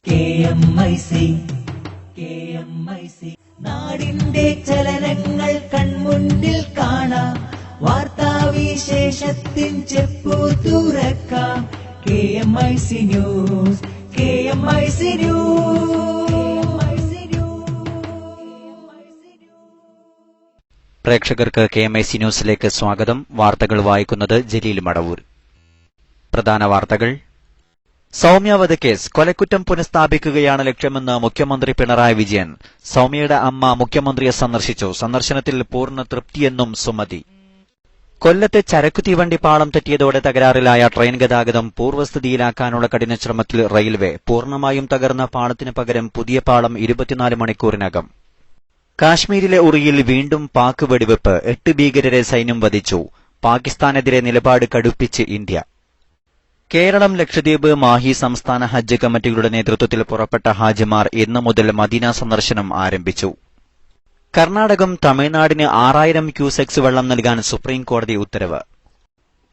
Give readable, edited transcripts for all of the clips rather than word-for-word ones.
KMIC നാടിന്റെ ചലനങ്ങൾ കൺമുന്നിൽ കാണാം, വാർത്താവിശേഷത്തിൻ ചെപ്പു തുറക്കാം. KMIC news, KMIC news. പ്രേക്ഷകർക്ക് KMIC ന്യൂസിലേക്ക് സ്വാഗതം. വാർത്തകൾ വായിക്കുന്നത് ജലീൽ മടവൂർ. പ്രധാന വാർത്തകൾ. സൗമ്യ വധക്കേസ് കൊലക്കുറ്റം പുനഃസ്ഥാപിക്കുകയാണ് ലക്ഷ്യമെന്ന് മുഖ്യമന്ത്രി പിണറായി വിജയൻ. സൗമ്യയുടെ അമ്മ മുഖ്യമന്ത്രിയെ സന്ദർശിച്ചു. സന്ദർശനത്തിൽ പൂർണ്ണ തൃപ്തിയെന്നും സുമതി. കൊല്ലത്തെ ചരക്കു തീവണ്ടി പാളം തെറ്റിയതോടെ തകരാറിലായ ട്രെയിൻ ഗതാഗതം പൂർവ്വസ്ഥിതിയിലാക്കാനുള്ള കഠിന ശ്രമത്തിൽ റെയിൽവേ. പൂർണ്ണമായും തകർന്ന പാളത്തിനു പകരം പുതിയ പാളം 24 മണിക്കൂറിനകം. കാശ്മീരിലെ ഉറിയിൽ വീണ്ടും പാക് വെടിവെപ്പ്. 8 ഭീകരരെ സൈന്യം വധിച്ചു. പാകിസ്ഥാനെതിരെ നിലപാട് കടുപ്പിച്ച് ഇന്ത്യ. കേരളം, ലക്ഷദ്വീപ്, മാഹി സംസ്ഥാന ഹജ്ജ് കമ്മിറ്റികളുടെ നേതൃത്വത്തിൽ പുറപ്പെട്ട ഹാജിമാർ ഇന്നു മുതൽ മദീന സന്ദർശനം ആരംഭിച്ചു. കർണാടകം തമിഴ്നാടിന് 6000 ക്യൂസെക്സ് വെള്ളം നൽകാൻ സുപ്രീംകോടതി ഉത്തരവ്.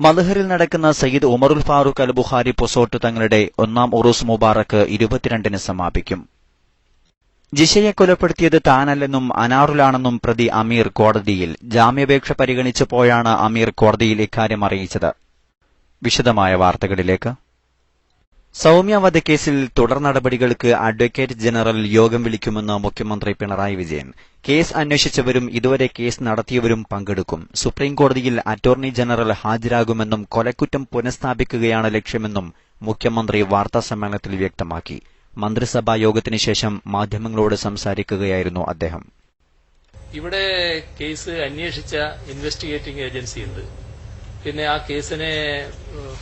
മദ്ഹറിൽ നടക്കുന്ന സയ്യിദ് ഉമറുൽ ഫാറൂഖ് അൽ ബുഖാരി പൊസോട്ട് തങ്ങളുടെ 1ാം ഉറൂസ് മുബാറക്ക് 22-ന് സമാപിക്കും. ജിഷയെ കൊലപ്പെടുത്തിയത് താനല്ലെന്നും അനാറുലാണെന്നും പ്രതി അമീർ കോടതിയിൽ. ജാമ്യാപേക്ഷ പരിഗണിച്ചപ്പോഴാണ് അമീർ കോടതിയിൽ ഇക്കാര്യം അറിയിച്ചത്. വിശദമായ വാർത്തകളിലേക്ക്. സൗമ്യ വധക്കേസിൽ തുടർ നടപടികൾക്ക് അഡ്വക്കേറ്റ് ജനറൽ യോഗം വിളിക്കുമെന്ന് മുഖ്യമന്ത്രി പിണറായി വിജയൻ. കേസ് അന്വേഷിച്ചവരും ഇതുവരെ കേസ് നടത്തിയവരും പങ്കെടുക്കും. സുപ്രീംകോടതിയിൽ അറ്റോർണി ജനറൽ ഹാജരാകുമെന്നും കൊലക്കുറ്റം പുനഃസ്ഥാപിക്കുകയാണ് ലക്ഷ്യമെന്നും മുഖ്യമന്ത്രി വാർത്താസമ്മേളനത്തിൽ വ്യക്തമാക്കി. മന്ത്രിസഭാ യോഗത്തിന് ശേഷം മാധ്യമങ്ങളോട് സംസാരിക്കുകയായിരുന്നു അദ്ദേഹം. ഇവിടെ കേസ് അന്വേഷിച്ച ഇൻവെസ്റ്റിഗേറ്റിംഗ് ഏജൻസിയുണ്ട്. പിന്നെ ആ കേസിനെ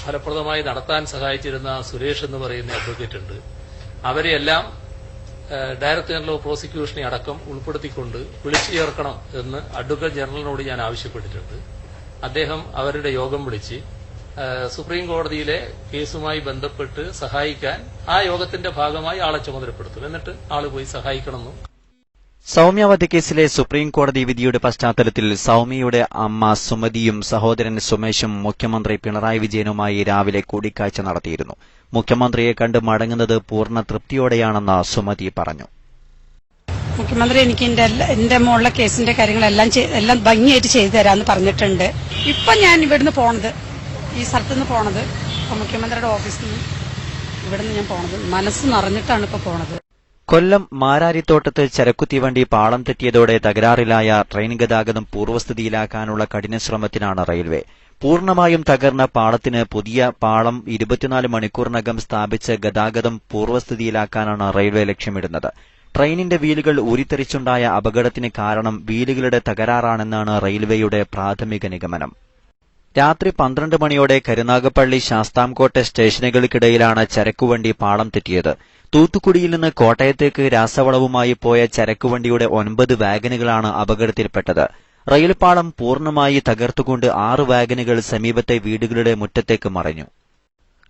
ഫലപ്രദമായി നടത്താൻ സഹായിച്ചിരുന്ന സുരേഷ് എന്ന് പറയുന്ന അഡ്വക്കേറ്റ് ഉണ്ട്. അവരെയെല്ലാം ഡയറക്ടർ ജനറൽ ഓഫ് പ്രോസിക്യൂഷനെ അടക്കം ഉൾപ്പെടുത്തിക്കൊണ്ട് വിളിച്ചു ചേർക്കണം എന്ന് അഡ്വക്കേറ്റ് ജനറലിനോട് ഞാൻ ആവശ്യപ്പെട്ടിട്ടുണ്ട്. അദ്ദേഹം അവരുടെ യോഗം വിളിച്ച് സുപ്രീം കോടതിയിലെ കേസുമായി ബന്ധപ്പെട്ട് സഹായിക്കാൻ ആ യോഗത്തിന്റെ ഭാഗമായി ആളെ ചുമതലപ്പെടുത്തും. എന്നിട്ട് ആള് പോയി സഹായിക്കണമെന്നും. സൗമ്യ വധക്കേസിലെ സുപ്രീംകോടതി വിധിയുടെ പശ്ചാത്തലത്തിൽ സൗമ്യയുടെ അമ്മ സുമതിയും സഹോദരൻ സുമേഷും മുഖ്യമന്ത്രി പിണറായി വിജയനുമായി രാവിലെ കൂടിക്കാഴ്ച നടത്തിയിരുന്നു. മുഖ്യമന്ത്രിയെ കണ്ട് മടങ്ങുന്നത് പൂർണ്ണ തൃപ്തിയോടെയാണെന്ന് സുമതി പറഞ്ഞു. മുഖ്യമന്ത്രി എനിക്ക് എന്റെ മോളുടെ കേസിന്റെ കാര്യങ്ങളെല്ലാം ഭംഗിയായിട്ട് ചെയ്തു തരാമെന്ന് പറഞ്ഞിട്ടുണ്ട്. ഇപ്പൊ ഞാൻ ഇവിടുന്ന് പോണത്, ഈ സ്ഥലത്തുനിന്ന് പോണത്, ഇപ്പൊ മുഖ്യമന്ത്രിയുടെ ഓഫീസിൽ നിന്ന് ഇവിടുന്ന് ഞാൻ പോണത് മനസ്സ് നിറഞ്ഞിട്ടാണ് ഇപ്പൊ പോണത്. കൊല്ലം മാരാരിത്തോട്ടത്ത് ചരക്കുതീവണ്ടി പാളം തെറ്റിയതോടെ തകരാറിലായ ട്രെയിൻ ഗതാഗതം പൂർവ്വസ്ഥിതിയിലാക്കാനുള്ള കഠിന ശ്രമത്തിനാണ് റെയിൽവേ. പൂർണ്ണമായും തകർന്ന പാളത്തിന് പുതിയ പാളം 24 മണിക്കൂറിനകം സ്ഥാപിച്ച് ഗതാഗതം പൂർവ്വസ്ഥിതിയിലാക്കാനാണ് റെയിൽവേ ലക്ഷ്യമിടുന്നത്. ട്രെയിനിന്റെ വീലുകൾ ഊരിത്തെറിച്ചുണ്ടായ അപകടത്തിന് കാരണം വീലുകളുടെ തകരാറാണെന്നാണ് റെയിൽവേയുടെ പ്രാഥമിക നിഗമനം. രാത്രി 12 മണിയോടെ കരുനാഗപ്പള്ളി ശാസ്താംകോട്ടെ സ്റ്റേഷനുകൾക്കിടയിലാണ് ചരക്കുവണ്ടി പാളം തെറ്റിയത്. തൂത്തുക്കുടിയിൽ നിന്ന് കോട്ടയത്തേക്ക് രാസവളവുമായി പോയ ചരക്കുവണ്ടിയുടെ 9 വാഗനുകളാണ് അപകടത്തിൽപ്പെട്ടത്. റെയിൽപാളം പൂർണ്ണമായി തകർത്തുകൊണ്ട് 6 വാഗനുകൾ സമീപത്തെ വീടുകളുടെ മുറ്റത്തേക്ക് മറിഞ്ഞു.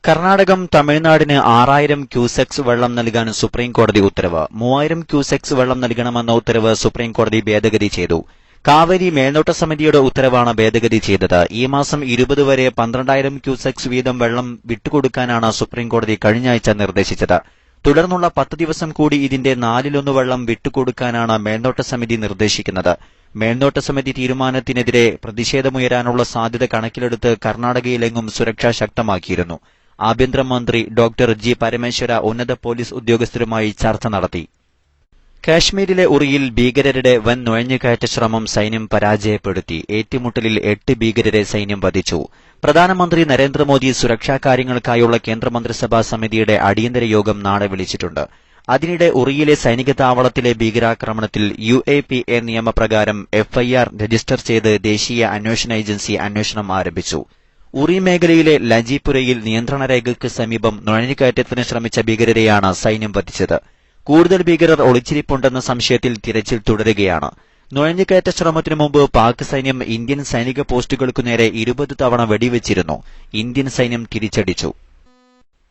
കർണാടകം തമിഴ്നാടിന് 6000 ക്യൂസെക്സ് വെള്ളം നൽകാൻ സുപ്രീംകോടതി ഉത്തരവ്. 3000 ക്യൂസെക്സ് വെള്ളം നൽകണമെന്ന ഉത്തരവ് സുപ്രീംകോടതി ഭേദഗതി ചെയ്തു. കാവേരി മേൽനോട്ട സമിതിയുടെ ഉത്തരവാണ് ഭേദഗതി ചെയ്തത്. ഈ മാസം 20 വരെ 12000 ക്യൂസെക്സ് വീതം വെള്ളം വിട്ടുകൊടുക്കാനാണ് സുപ്രീംകോടതി കഴിഞ്ഞയാഴ്ച നിർദ്ദേശിച്ചത്. തുടർന്നുള്ള 10 ദിവസം കൂടി ഇതിന്റെ 4/1 വെള്ളം വിട്ടുകൊടുക്കാനാണ് മേൽനോട്ട സമിതി നിർദ്ദേശിക്കുന്നത്. മേൽനോട്ട സമിതി തീരുമാനത്തിനെതിരെ പ്രതിഷേധമുയരാനുള്ള സാധ്യത കണക്കിലെടുത്ത് കർണാടകയിലെങ്ങും സുരക്ഷ ശക്തമാക്കിയിരുന്നു. ആഭ്യന്തരമന്ത്രി ഡോക്ടർ ജി പരമേശ്വര ഉന്നത പോലീസ് ഉദ്യോഗസ്ഥരുമായി ചർച്ച നടത്തി. കാശ്മീരിലെ ഉറിയിൽ ഭീകരരുടെ വൻ നുഴഞ്ഞുകയറ്റ ശ്രമം സൈന്യം പരാജയപ്പെടുത്തി. ഏറ്റുമുട്ടലിൽ 8 ഭീകരരെ സൈന്യം വധിച്ചു. പ്രധാനമന്ത്രി നരേന്ദ്രമോദി സുരക്ഷാ കാര്യങ്ങൾക്കായുള്ള കേന്ദ്രമന്ത്രിസഭാ സമിതിയുടെ അടിയന്തര യോഗം നാളെ വിളിച്ചിട്ടുണ്ട്. അതിനിടെ ഉറിയിലെ സൈനിക താവളത്തിലെ ഭീകരാക്രമണത്തിൽ UAPA നിയമപ്രകാരം FIR രജിസ്റ്റർ ചെയ്ത് ദേശീയ അന്വേഷണ ഏജൻസി അന്വേഷണം ആരംഭിച്ചു. ഉറി മേഖലയിലെ ലജിപുരയിൽ നിയന്ത്രണരേഖയ്ക്ക് സമീപം നുഴഞ്ഞുകയറ്റത്തിന് ശ്രമിച്ച ഭീകരരെയാണ് സൈന്യം വധിച്ചത്. കൂടുതൽ ഭീകരർ ഒളിച്ചിരിപ്പുണ്ടെന്ന സംശയത്തിൽ തിരച്ചിൽ തുടരുകയാണ്. നുഴഞ്ഞുകയറ്റ ശ്രമത്തിനു മുമ്പ് പാക് സൈന്യം ഇന്ത്യൻ സൈനിക പോസ്റ്റുകൾക്കു നേരെ 20 തവണ വെടിവെച്ചിരുന്നു. ഇന്ത്യൻ സൈന്യം തിരിച്ചടിച്ചു.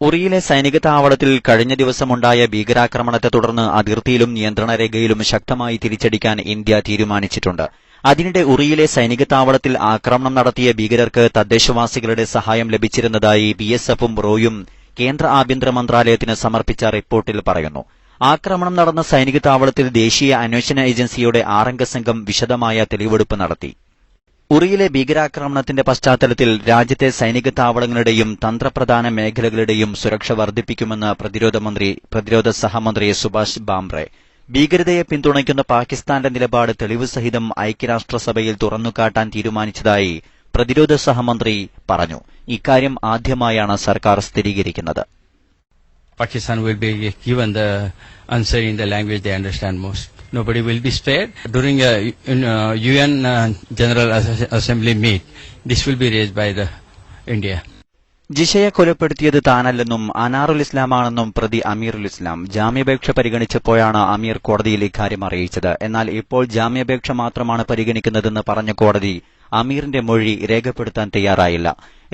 ഉറിയിലെ സൈനിക താവളത്തിൽ കഴിഞ്ഞ ദിവസമുണ്ടായ ഭീകരാക്രമണത്തെ തുടർന്ന് അതിർത്തിയിലും നിയന്ത്രണരേഖയിലും ശക്തമായി തിരിച്ചടിക്കാൻ ഇന്ത്യ തീരുമാനിച്ചിട്ടുണ്ട്. അതിനിടെ ഉറിയിലെ സൈനിക താവളത്തിൽ ആക്രമണം നടത്തിയ ഭീകരർക്ക് തദ്ദേശവാസികളുടെ സഹായം ലഭിച്ചിരുന്നതായി BSFും റോയും കേന്ദ്ര ആഭ്യന്തര മന്ത്രാലയത്തിന് സമർപ്പിച്ച റിപ്പോർട്ടിൽ പറയുന്നു. ആക്രമണം നടന്ന സൈനിക താവളത്തിൽ ദേശീയ അന്വേഷണ ഏജൻസിയുടെ 6-അംഗ സംഘം വിശദമായ തെളിവെടുപ്പ് നടത്തി. ഉറിയിലെ ഭീകരാക്രമണത്തിന്റെ പശ്ചാത്തലത്തിൽ രാജ്യത്തെ സൈനിക താവളങ്ങളുടെയും തന്ത്രപ്രധാന മേഖലകളുടെയും സുരക്ഷ വർദ്ധിപ്പിക്കുമെന്ന് പ്രതിരോധ സഹമന്ത്രി സുഭാഷ് ബാംബ്രെ. ഭീകരതയെ പിന്തുണയ്ക്കുന്ന പാകിസ്ഥാന്റെ നിലപാട് തെളിവ് സഹിതം ഐക്യരാഷ്ട്രസഭയിൽ തുറന്നുകാട്ടാൻ തീരുമാനിച്ചതായി പ്രതിരോധ സഹമന്ത്രി പറഞ്ഞു. ഇക്കാര്യം ആദ്യമായാണ് സർക്കാർ സ്ഥിരീകരിക്കുന്നത്. Pakistan will be given the answer in the language they understand most. Nobody will be spared. During a UN General Assembly meet, this will be raised by the India. ജിഷയെ കൊലപ്പെടുത്തിയത് താനല്ലെന്നും അനാറുൽ ഇസ്ലാമാണെന്നും പ്രതി അമീറുൽ ഇസ്ലാം ജാമ്യാപേക്ഷ പരിഗണിച്ചപ്പോഴാണ് അമീർ കോടതിയിൽ ഇക്കാര്യം അറിയിച്ചത്. എന്നാൽ ഇപ്പോൾ ജാമ്യാപേക്ഷ മാത്രമാണ് പരിഗണിക്കുന്നതെന്ന് പറഞ്ഞ കോടതി അമീറിന്റെ മൊഴി രേഖപ്പെടുത്താൻ തയ്യാറായില്ല.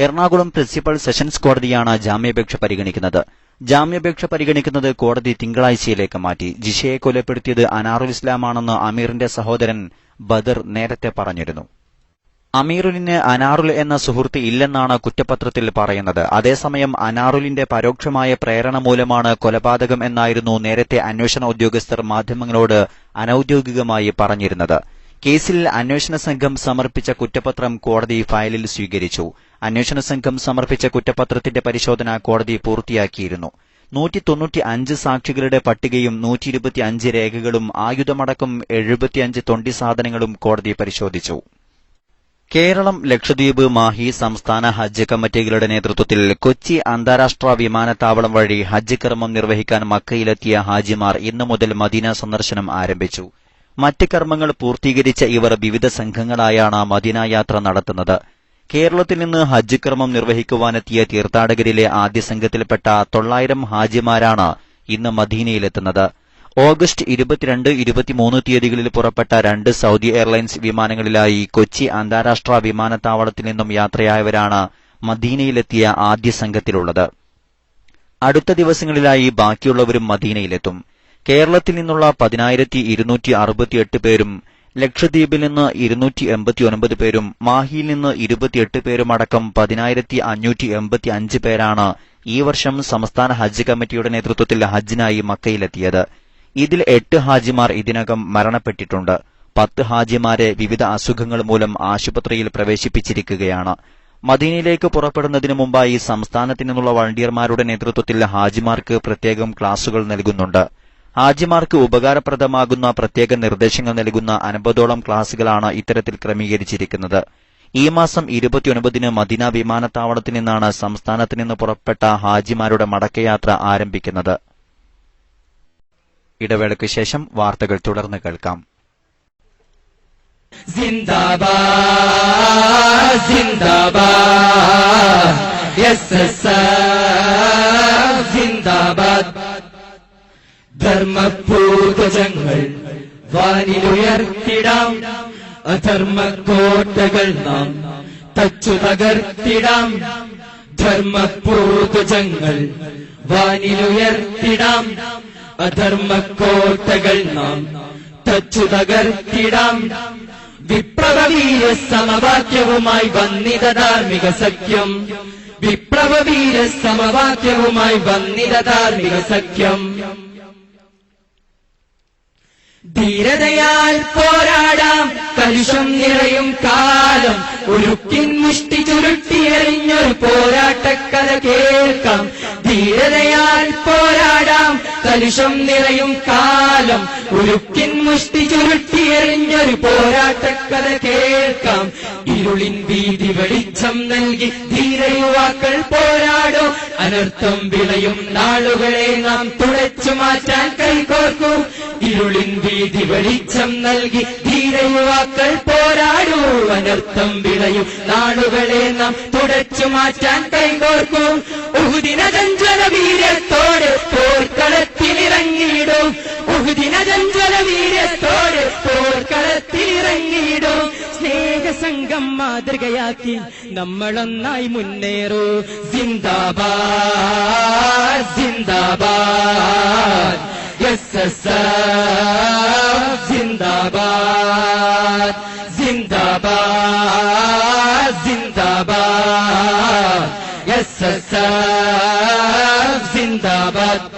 എറണാകുളം പ്രിൻസിപ്പൽ സെഷൻസ് കോടതിയാണ് ജാമ്യാപേക്ഷ പരിഗണിക്കുന്നത്. ജാമ്യാപേക്ഷ പരിഗണിക്കുന്നത് കോടതി തിങ്കളാഴ്ചയിലേക്ക് മാറ്റി. ജിഷയെ കൊലപ്പെടുത്തിയത് അനാറുൽ ഇസ്ലാമാണെന്ന് അമീറിന്റെ സഹോദരൻ ബദർ നേരത്തെ പറഞ്ഞിരുന്നു. അമീറുലിന് അനാറുൽ എന്ന സുഹൃത്ത് ഇല്ലെന്നാണ് കുറ്റപത്രത്തിൽ പറയുന്നത്. അതേസമയം അനാറുലിന്റെ പരോക്ഷമായ പ്രേരണ മൂലമാണ് കൊലപാതകം എന്നായിരുന്നു നേരത്തെ അന്വേഷണ ഉദ്യോഗസ്ഥർ മാധ്യമങ്ങളോട് അനൌദ്യോഗികമായി പറഞ്ഞിരുന്നത്. കേസിൽ അന്വേഷണ സംഘം സമർപ്പിച്ച കുറ്റപത്രം കോടതി ഫയലിൽ സ്വീകരിച്ചു. അന്വേഷണ സംഘം സമർപ്പിച്ച കുറ്റപത്രത്തിന്റെ പരിശോധന കോടതി പൂർത്തിയാക്കിയിരുന്നു. 195 സാക്ഷികളുടെ പട്ടികയും 125 രേഖകളും ആയുധമടക്കം 75 തൊണ്ടി സാധനങ്ങളും കോടതി പരിശോധിച്ചു. കേരളം, ലക്ഷദ്വീപ്, മാഹി സംസ്ഥാന ഹജ്ജ് കമ്മിറ്റികളുടെ നേതൃത്വത്തിൽ കൊച്ചി അന്താരാഷ്ട്ര വിമാനത്താവളം വഴി ഹജ്ജ് കർമ്മം നിർവഹിക്കാൻ മക്കയിലെത്തിയ ഹാജിമാർ ഇന്നു മുതൽ മദീന സന്ദർശനം ആരംഭിച്ചു. മറ്റ് കർമ്മങ്ങൾ പൂർത്തീകരിച്ച ഇവർ വിവിധ സംഘങ്ങളായാണ് മദീന യാത്ര നടത്തുന്നത്. കേരളത്തിൽ നിന്ന് ഹജ്ജ് കർമ്മം നിർവഹിക്കുവാനെത്തിയ തീർത്ഥാടകരിലെ ആദ്യ സംഘത്തിൽപ്പെട്ട 900 ഹാജിമാരാണ് ഇന്ന് മദീനയിലെത്തുന്നത്. ഓഗസ്റ്റ് 22, 23 തീയതികളിൽ പുറപ്പെട്ട 2 സൌദി എയർലൈൻസ് വിമാനങ്ങളിലായി കൊച്ചി അന്താരാഷ്ട്ര വിമാനത്താവളത്തിൽ നിന്നും യാത്രയായവരാണ് മദീനയിലെത്തിയ ആദ്യ സംഘത്തിലുള്ളത്. അടുത്ത ദിവസങ്ങളിലായി ബാക്കിയുള്ളവരും മദീനയിലെത്തും. കേരളത്തിൽ നിന്നുള്ള 10,268 പേരും, ലക്ഷദ്വീപിൽ നിന്ന് 289 പേരും, മാഹിയിൽ നിന്ന് 28 പേരുമടക്കം 10,585 പേരാണ് ഈ വർഷം സംസ്ഥാന ഹജ്ജ് കമ്മിറ്റിയുടെ നേതൃത്വത്തിൽ ഹജ്ജിനായി മക്കയിലെത്തിയത്. ഇതിൽ 8 ഹാജിമാർ ഇതിനകം മരണപ്പെട്ടിട്ടുണ്ട്. 10 ഹാജിമാരെ വിവിധ അസുഖങ്ങൾ മൂലം ആശുപത്രിയിൽ പ്രവേശിപ്പിച്ചിരിക്കുകയാണ്. മദീനയിലേക്ക് പുറപ്പെടുന്നതിനു മുമ്പായി സംസ്ഥാനത്തു നിന്നുള്ള വളണ്ടിയർമാരുടെ നേതൃത്വത്തിൽ ഹാജിമാർക്ക് പ്രത്യേകം ക്ലാസുകൾ നൽകുന്നുണ്ട്. ഹാജിമാർക്ക് ഉപകാരപ്രദമാകുന്ന പ്രത്യേക നിർദ്ദേശങ്ങൾ നൽകുന്ന 50ഓളം ക്ലാസുകളാണ് ഇത്തരത്തിൽ ക്രമീകരിച്ചിരിക്കുന്നത്. ഈ മാസം 29-ന് മദീന വിമാനത്താവളത്തിൽ നിന്നാണ് സംസ്ഥാനത്ത് നിന്ന് പുറപ്പെട്ട ഹാജിമാരുടെ മടക്കയാത്ര ആരംഭിക്കുന്നത്. ഇടവേളയ്ക്ക് ശേഷം വാർത്തകൾ തുടർന്ന് കേൾക്കാം. സിന്ദാബാദ് സിന്ദാബാദ് എസ്എസ്എഫ് സിന്ദാബാദ്. ധർമ്മപൂതജങ്ങൾ വാനിലുയർത്തിടാം, അധർമ്മക്കോട്ടകൾ നാം തച്ചു തകർത്തിടാം. ധർമ്മപൂതജങ്ങൾ വാനിലുയർത്തിടാം, അധർമ്മക്കോട്ടകൾ നാം തച്ചു തകർത്തിടാം. വിപ്ലവവീര സമവാക്യവുമായി വന്നിത ധാർമ്മിക സഖ്യം. വിപ്ലവവീര സമവാക്യവുമായി വന്നിത ധാർമ്മിക സഖ്യം. ധീരതയാൽ പോരാടാം, കലുഷം നിറയും കാലം. ഉരുക്കിൻ മുഷ്ടി ചുരുട്ടിയെറിഞ്ഞൊരു പോരാട്ടക്കഥ കേൾക്കാം. ധീരതയാൽ പോരാടാം, കലുഷം നിറയും കാലം. ഉരുക്കിൻ മുഷ്ടി ചുരുട്ടിയെറിഞ്ഞൊരു പോരാട്ടക്കഥ കേൾക്കാം. ഇരുളിൻ വീതി വെളിച്ചം നൽകി ധീര യുവാക്കൾ പോരാടോ. അനർത്ഥം വിളയും നാളുകളെ നാം തുടച്ചു മാറ്റാൻ കൈകോർക്കൂ. ഇരുളിൻ വീതി വെളിച്ചം നൽകി ധീര യുവാക്കൾ പോരാടൂ. അനർത്ഥം വിളയും നാളുകളെ നാം തുടച്ചു മാറ്റാൻ കൈകോർക്കൂ. ഉഹുദിന ചഞ്ചല വീര്യത്തോടെ പോർക്കളത്തിലിറങ്ങിയിടും. ഉഹുദിന ചഞ്ചല വീര്യത്തോടെ പോർക്കളത്തിലിറങ്ങിയിടും. സ്നേഹസംഘം മാതൃകയാക്കി നമ്മളൊന്നായി മുന്നേറൂ. സിന്ദാബാദ് സിന്ദാബാദ് എസ്എസ്എഫ് സിന്ദാബാദ്. സിന്ദാബാദ് സിന്ദാബാദ് സിന്ദാബാദ്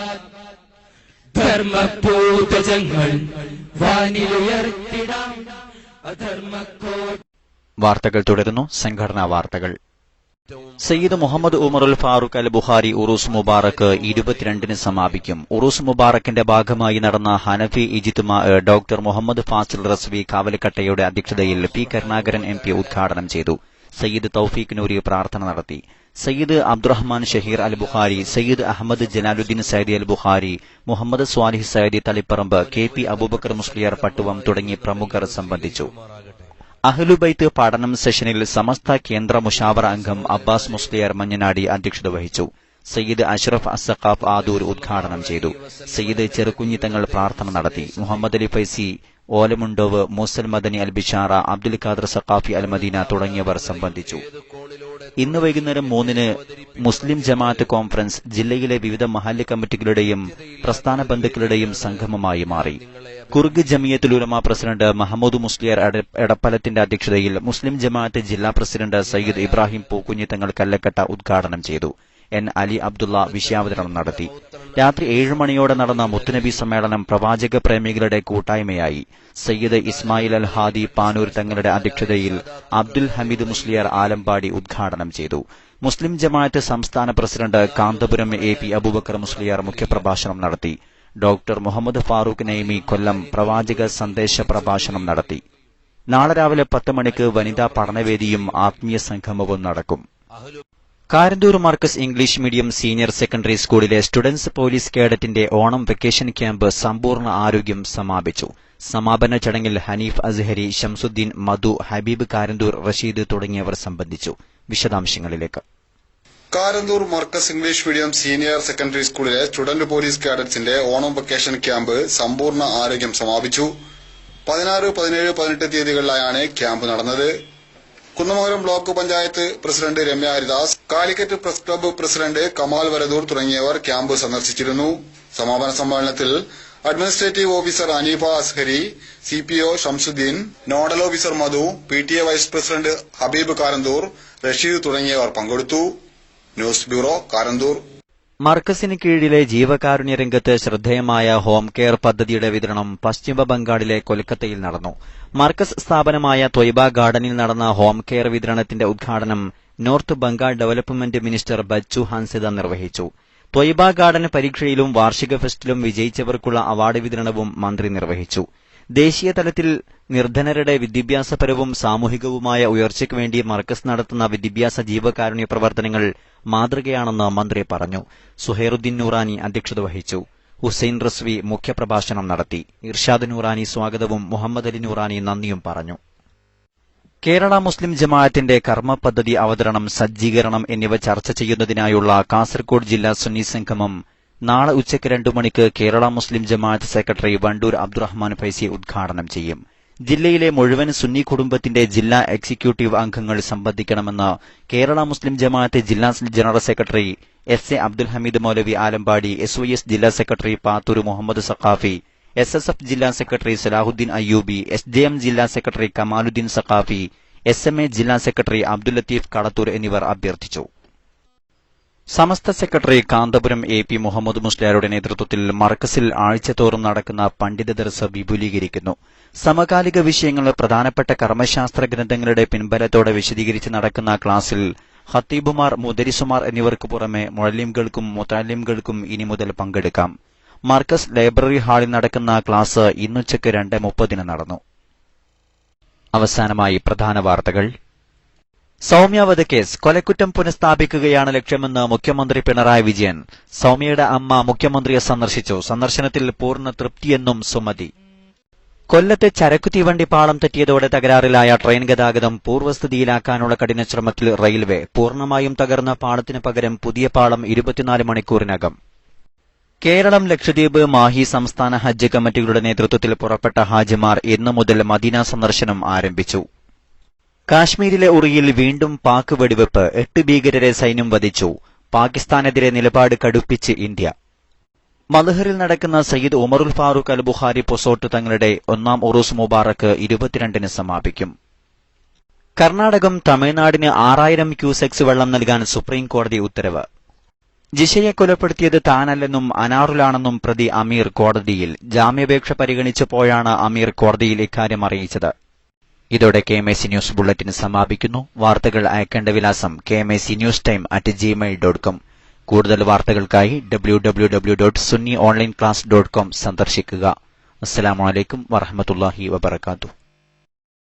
ധർമ്മപൂതജങ്ങൾ വാനിലുയർത്തിടാം അധർമ്മക്കോ. വാർത്തകൾ തുടരുന്നു. സംഘടനാ വാർത്തകൾ. സയ്യിദ് മുഹമ്മദ് ഉമറുൽ ഫാറൂഖ് അൽ ബുഖാരി ഉറൂസ് മുബാറക്ക് 22-ന് സമാപിക്കും. ഉറൂസ് മുബാറക്കിന്റെ ഭാഗമായി നടന്ന ഹനഫി ഇജ്തിമാ ഡോക്ടർ മുഹമ്മദ് ഫാസിൽ റസ്വി കാവലക്കട്ടയുടെ അധ്യക്ഷതയിൽ പി കരുണാകരൻ MP ഉദ്ഘാടനം ചെയ്തു. സയ്യിദ് തൌഫീഖ് നൂരി പ്രാർത്ഥന നടത്തി. സയ്യിദ് അബ്ദുറഹ്മാൻ ഷഹീർ അൽ ബുഖാരി, സയ്യിദ് അഹമ്മദ് ജലാലുദ്ദീൻ സൈദി അൽ ബുഖാരി, മുഹമ്മദ് സ്വാലിഹ് സൈദി തളിപ്പറമ്പ്, KP അബൂബക്കർ മുസ്ലിയാർ പട്ടുവം തുടങ്ങി പ്രമുഖർ സംബന്ധിച്ചു. അഹ്ലുബൈത്ത് പഠനം സെഷനിൽ സമസ്ത കേന്ദ്ര മുഷാവറ അംഗം അബ്ബാസ് മുസ്ലിയാർ മഞ്ഞനാടി അധ്യക്ഷത വഹിച്ചു. സയ്യിദ് അഷ്റഫ് അസ്സഖാഫ് ആദൂർ ഉദ്ഘാടനം ചെയ്തു. സയ്യിദ് ചെറുകുഞ്ഞിത്തങ്ങൾ പ്രാർത്ഥന നടത്തി. മുഹമ്മദ് അലി ഫൈസി ഓലമുണ്ടോവ്, മൂസൽ മദനി അൽ ബിഷാറ, അബ്ദുൽ ഖാദർ സഖാഫി അൽ മദീന തുടങ്ങിയവർ സംബന്ധിച്ചു. ഇന്ന് വൈകുന്നേരം 3-ന് മുസ്ലിം ജമാഅത്ത് കോൺഫറൻസ് ജില്ലയിലെ വിവിധ മഹല്ല് കമ്മിറ്റികളുടെയും പ്രസ്ഥാന ബന്ധുക്കളുടെയും സംഗമമായി മാറി. കുർഗ് ജമിയത്തുൽ ഉലമ പ്രസിഡന്റ് മഹമ്മൂദ് മുസ്ലിയാർ എടപ്പലത്തിന്റെ അധ്യക്ഷതയിൽ മുസ്ലിം ജമാഅത്ത് ജില്ലാ പ്രസിഡന്റ് സയ്യിദ് ഇബ്രാഹിം പൂക്കുഞ്ഞിത്തങ്ങൾ കല്ലക്കട്ട ഉദ്ഘാടനം ചെയ്തു. N. അലി അബ്ദുള്ള വിഷയാവതരണം നടത്തി. രാത്രി 7 മണിയോടെ നടന്ന മുത്തുനബി സമ്മേളനം പ്രവാചക പ്രേമികളുടെ കൂട്ടായ്മയായി. സയ്യിദ് ഇസ്മായിൽ അൽ ഹാദി പാനൂർ തങ്ങളുടെ അധ്യക്ഷതയിൽ അബ്ദുൽ ഹമീദ് മുസ്ലിയാർ ആലമ്പാടി ഉദ്ഘാടനം ചെയ്തു. മുസ്ലിം ജമാഅത്ത് സംസ്ഥാന പ്രസിഡന്റ് കാന്തപുരം AP അബൂബക്കർ മുസ്ലിയാർ മുഖ്യപ്രഭാഷണം നടത്തി. ഡോക്ടർ മുഹമ്മദ് ഫാറൂഖ് നൈമി കൊല്ലം പ്രവാചക സന്ദേശ പ്രഭാഷണം നടത്തി. നാളെ രാവിലെ 10 മണിക്ക് വനിതാ പഠനവേദിയും ആത്മീയ സംഗമവും നടക്കും. Karanthur Markaz English medium senior secondary സ്കൂളിലെ സ്റ്റുഡൻസ് പോലീസ് കേഡറ്റിന്റെ ഓണം വെക്കേഷൻ ക്യാമ്പ് സമ്പൂർണ്ണ ആരോഗ്യം സമാപിച്ചു. സമാപന ചടങ്ങിൽ ഹനീഫ് അസ്ഹരി, ഷംസുദ്ദീൻ, മധു, ഹബീബ് കാരന്തൂർ, റഷീദ് തുടങ്ങിയവർ സംബന്ധിച്ചു. വിശദാംശങ്ങളിലേക്ക്. Karanthur Markaz English medium senior secondary സ്കൂളിലെ സ്റ്റുഡന്റ് പോലീസ് കേഡറ്റ്സിന്റെ ഓണം വെക്കേഷൻ ക്യാമ്പ് സമ്പൂർണ്ണ ആരോഗ്യം സമാപിച്ചു. 16, 17, 18 തീയതികളിലായാണ് ക്യാമ്പ് നടന്നത്. Kunnamangalam block panchayat president Ramya Haridas, Calicut press club president Kamal Varadoor തുടങ്ങിയവർ ക്യാമ്പ് സന്ദർശിച്ചിരുന്നു. സമാപന സമ്മേളനത്തിൽ administrative officer Aneefa Azhari, CPO Shamsuddin, nodal officer Madhu, PTA vice president Habeeb Karanthur, Rasheed തുടങ്ങിയവർ പങ്കെടുത്തു. News bureau, Karanthur. മർക്കസിന് കീഴിലെ ജീവകാരുണ്യ രംഗത്ത് ശ്രദ്ധേയമായ ഹോം കെയർ പദ്ധതിയുടെ വിതരണം പശ്ചിമ ബംഗാളിലെ കൊൽക്കത്തയിൽ നടന്നു. മർക്കസ് സ്ഥാപനമായ ത്വയ്ബ ഗാർഡനിൽ നടന്ന ഹോം കെയർ വിതരണത്തിന്റെ ഉദ്ഘാടനം north Bengal development minister Bachu Hansda നിർവഹിച്ചു. ത്വയ്ബ ഗാർഡൻ പരീക്ഷയിലും വാർഷിക ഫെസ്റ്റിലും വിജയിച്ചവർക്കുള്ള അവാർഡ് വിതരണവും മന്ത്രി നിർവഹിച്ചു. ദേശീയ തലത്തിൽ നിർധനരുടെ വിദ്യാഭ്യാസപരവും സാമൂഹികവുമായ ഉയർച്ചയ്ക്ക് വേണ്ടി മർക്കസ് നടത്തുന്ന വിദ്യാഭ്യാസ ജീവകാരുണ്യ പ്രവർത്തനങ്ങൾ മാതൃകയാണെന്ന് മന്ത്രി പറഞ്ഞു. സുഹൈറുദ്ദീൻ നൂറാനി അധ്യക്ഷത വഹിച്ചു. ഹുസൈൻ റസ്വി മുഖ്യപ്രഭാഷണം നടത്തി. ഇർഷാദ് നൂറാനി സ്വാഗതവും മുഹമ്മദ് അലി നൂറാനി നന്ദിയും പറഞ്ഞു. കേരള മുസ്ലിം ജമാഅത്തിന്റെ കർമ്മ പദ്ധതി അവതരണം, സജ്ജീകരണം എന്നിവ ചർച്ച ചെയ്യുന്നതിനായുള്ള കാസർകോട് ജില്ലാ സുന്നി സംഗമം നാളെ ഉച്ചയ്ക്ക് 2 മണിക്ക് കേരള മുസ്ലിം ജമാഅത്ത് സെക്രട്ടറി വണ്ടൂർ അബ്ദുറഹ്മാൻ ഫൈസി ഉദ്ഘാടനം ചെയ്യും. ജില്ലയിലെ മുഴുവൻ സുന്നി കുടുംബത്തിന്റെ ജില്ലാ എക്സിക്യൂട്ടീവ് അംഗങ്ങൾ സംബന്ധിക്കണമെന്ന് കേരള മുസ്ലിം ജമാഅത്ത് ജില്ലാ general secretary SA Abdul Hameed Moulavi Alampady, SYS ജില്ലാ സെക്രട്ടറി പാത്തൂർ മുഹമ്മദ് സഖാഫി, SSF ജില്ലാ സെക്രട്ടറി സലാഹുദ്ദീൻ അയ്യൂബി, SJM ജില്ലാ സെക്രട്ടറി കമാലുദ്ദീൻ സഖാഫി, SMA ജില്ലാ സെക്രട്ടറി അബ്ദുൽ ലത്തീഫ് കളത്തൂർ എന്നിവർ അഭ്യർത്ഥിച്ചു. സമസ്ത സെക്രട്ടറി കാന്തപുരം AP മുഹമ്മദ് മുസ്ലിയാരുടെ നേതൃത്വത്തിൽ മർക്കസിൽ ആഴ്ചതോറും നടക്കുന്ന പണ്ഡിത ദർസ് വിപുലീകരിക്കുന്നു. സമകാലിക വിഷയങ്ങൾ, പ്രധാനപ്പെട്ട കർമ്മശാസ്ത്ര ഗ്രന്ഥങ്ങളുടെ പിൻബലത്തോടെ വിശദീകരിച്ച് നടക്കുന്ന ക്ലാസിൽ ഖത്തീബുമാർ, മുദരിസുമാർ എന്നിവർക്ക് പുറമെ മുഅല്ലിംകൾക്കും മുതഅല്ലിംകൾക്കും ഇനി മുതൽ പങ്കെടുക്കാം. മർക്കസ് ലൈബ്രറി ഹാളിൽ നടക്കുന്ന ക്ലാസ് ഇന്നുച്ചയ്ക്ക് 2:30 നടന്നു. അവസാനമായി പ്രധാന വാർത്തകൾ. സൌമ്യ വധക്കേസ് കൊലക്കുറ്റം പുനഃസ്ഥാപിക്കുകയാണ് ലക്ഷ്യമെന്ന് മുഖ്യമന്ത്രി പിണറായി വിജയൻ. സൌമ്യയുടെ അമ്മ മുഖ്യമന്ത്രിയെ സന്ദർശിച്ചു. സന്ദർശനത്തിൽ പൂർണ്ണ തൃപ്തിയെന്നും സുമതി. കൊല്ലത്തെ ചരക്കു തീവണ്ടി പാളം തെറ്റിയതോടെ തകരാറിലായ ട്രെയിൻ ഗതാഗതം പൂർവ്വസ്ഥിതിയിലാക്കാനുള്ള കഠിന ശ്രമത്തിൽ റെയിൽവേ. പൂർണ്ണമായും തകർന്ന പാളത്തിന് പകരം പുതിയ പാളം 24 മണിക്കൂറിനകം. കേരളം, ലക്ഷദ്വീപ്, മാഹി സംസ്ഥാന ഹജ്ജ് കമ്മിറ്റികളുടെ നേതൃത്വത്തിൽ പുറപ്പെട്ട ഹാജിമാർ ഇന്നു മുതൽ മദീന സന്ദർശനം ആരംഭിച്ചു. കാശ്മീരിലെ ഉറിയിൽ വീണ്ടും പാക് വെടിവെപ്പ്. 8 ഭീകരരെ സൈന്യം വധിച്ചു. പാകിസ്ഥാനെതിരെ നിലപാട് കടുപ്പിച്ച് ഇന്ത്യ. മദ്ഹറിൽ നടക്കുന്ന സയ്യിദ് ഉമറുൽ ഫാറൂഖ് അൽ ബുഖാരി പൊസോട്ട് തങ്ങളുടെ 1ാം ഉറൂസ് മുബാറക്ക് 22-ന് സമാപിക്കും. കർണാടകം തമിഴ്നാടിന് 6000 ക്യൂസെക്സ് വെള്ളം നൽകാൻ സുപ്രീം കോടതി ഉത്തരവ്. ജിഷയെ കൊലപ്പെടുത്തിയത് താനല്ലെന്നും അനാറുലാണെന്നും പ്രതി അമീർ കോടതിയിൽ. ജാമ്യാപേക്ഷ പരിഗണിച്ചപ്പോഴാണ് അമീർ കോടതിയിൽ ഇക്കാര്യം അറിയിച്ചത്. ഇതോടെ KMAC ന്യൂസ് ബുള്ളറ്റിൻ സമാപിക്കുന്നു. വാർത്തകൾ അയക്കേണ്ട വിലാസം kmacnewstime@gmail.com. കൂടുതൽ വാർത്തകൾക്കായി www.sunnyonlineclass.com സന്ദർശിക്കുക. അസ്സലാമു അലൈക്കും വറഹ്മത്തുള്ളാഹി വബറകാതുഹു.